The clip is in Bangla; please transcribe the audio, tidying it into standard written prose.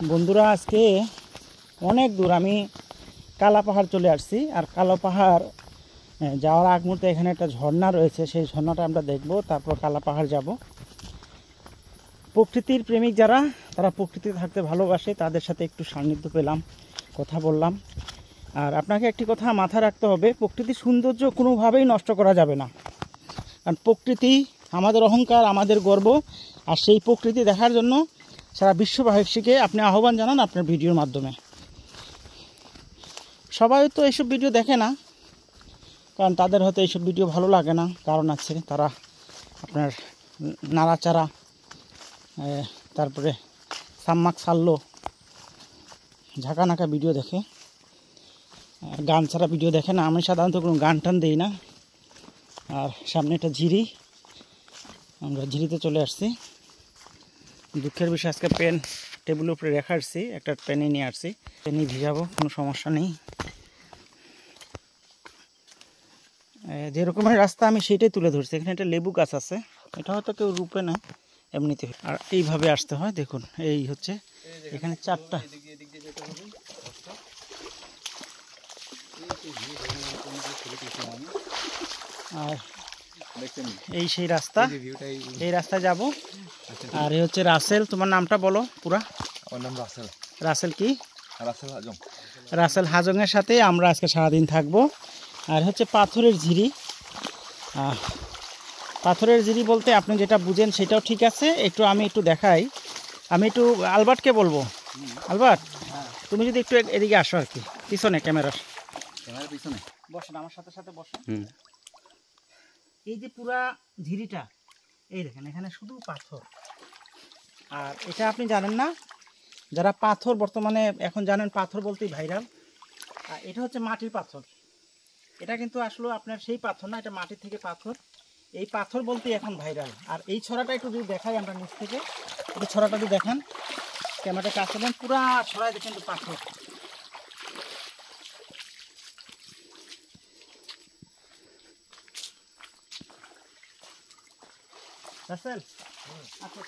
বন্ধুরা আজকে অনেক দূর আমি কালা পাহাড় চলে আসছি। আর কালা পাহাড় যাওয়ার আগ মুহূর্তে এখানে একটা ঝর্ণা রয়েছে, সেই ঝর্ণাটা আমরা দেখব, তারপর কালা পাহাড় যাব। প্রকৃতির প্রেমিক যারা, তারা প্রকৃতিতে থাকতে ভালোবাসে, তাদের সাথে একটু সান্নিধ্য পেলাম, কথা বললাম। আর আপনাকে একটি কথা মাথায় রাখতে হবে, প্রকৃতির সৌন্দর্য কোনোভাবেই নষ্ট করা যাবে না। কারণ প্রকৃতি আমাদের অহংকার, আমাদের গর্ব। আর সেই প্রকৃতি দেখার জন্য সারা বিশ্ববাসীকে আপনি আহ্বান জানান আপনার ভিডিওর মাধ্যমে। সবাই তো এইসব ভিডিও দেখে না, কারণ তাদের হয়তো এইসব ভিডিও ভালো লাগে না, কারণ আছে তারা আপনার নাড়াচাড়া, তারপরে সাম্মাক সাল্লো, ঝাঁকানাকা ভিডিও দেখে, গান ছাড়া ভিডিও দেখে না। আমি সাধারণত কোনো গান টান দিই না। আর সামনে একটা ঝিরি, আমরা ঝিরিতে চলে আসছি। দুঃখের বিষয় আজকে পেন টেবিলের উপরে রেখে আসছি, একটা পেনে নিয়ে আসছি, পেনে ভিজাবো, কোনো সমস্যা নেই। যে রকমের রাস্তা আমি সেটাই তুলে ধরছি। এখানে একটা লেবু গাছ আছে, এটা হয়তো কেউ রূপে না, এমনিতে। আর এইভাবে আসতে হয়, দেখুন এই হচ্ছে এখানে চারটা। আর এই সেই রাস্তা, এই রাস্তায় যাব। আর এই হচ্ছে রাসেল, তোমার নামটা বলো পুরা। আমার নাম রাসেল। রাসেল কি? রাসেল হাজং। রাসেল হাজংয়ের সাথে আমরা আজকে সারাদিন থাকবো। আর হচ্ছে পাথরের ঝিরি। পাথরের ঝিরি বলতে আপনি যেটা বুঝেন সেটাও ঠিক আছে, আমি একটু দেখাই। আমি একটু আলবার্টকে বলবো, আলবার্ট তুমি যদি একটু এদিকে আসো, আর কি পিছনে ক্যামেরার পিছনে বসেন, আমার সাথে সাথে বসেন। এই যে পুরা ঝিরিটা, এই দেখেন এখানে শুধু পাথর। আর এটা আপনি জানেন না, যারা পাথর বর্তমানে এখন জানেন, পাথর বলতেই ভাইরাল। আর এটা হচ্ছে মাটির পাথর। এটা কিন্তু আসলে আপনার সেই পাথর না, এটা মাটি থেকে পাথর। এই পাথর বলতেই এখন ভাইরাল। আর এই ছড়াটা একটু যদি দেখাই আমরা নিচ থেকে, এই ছড়াটা যদি দেখেন, ক্যামেরাটা কাছে দেন, পুরা ছড়ায় কিন্তু পাথর। রাসেল আচ্ছা।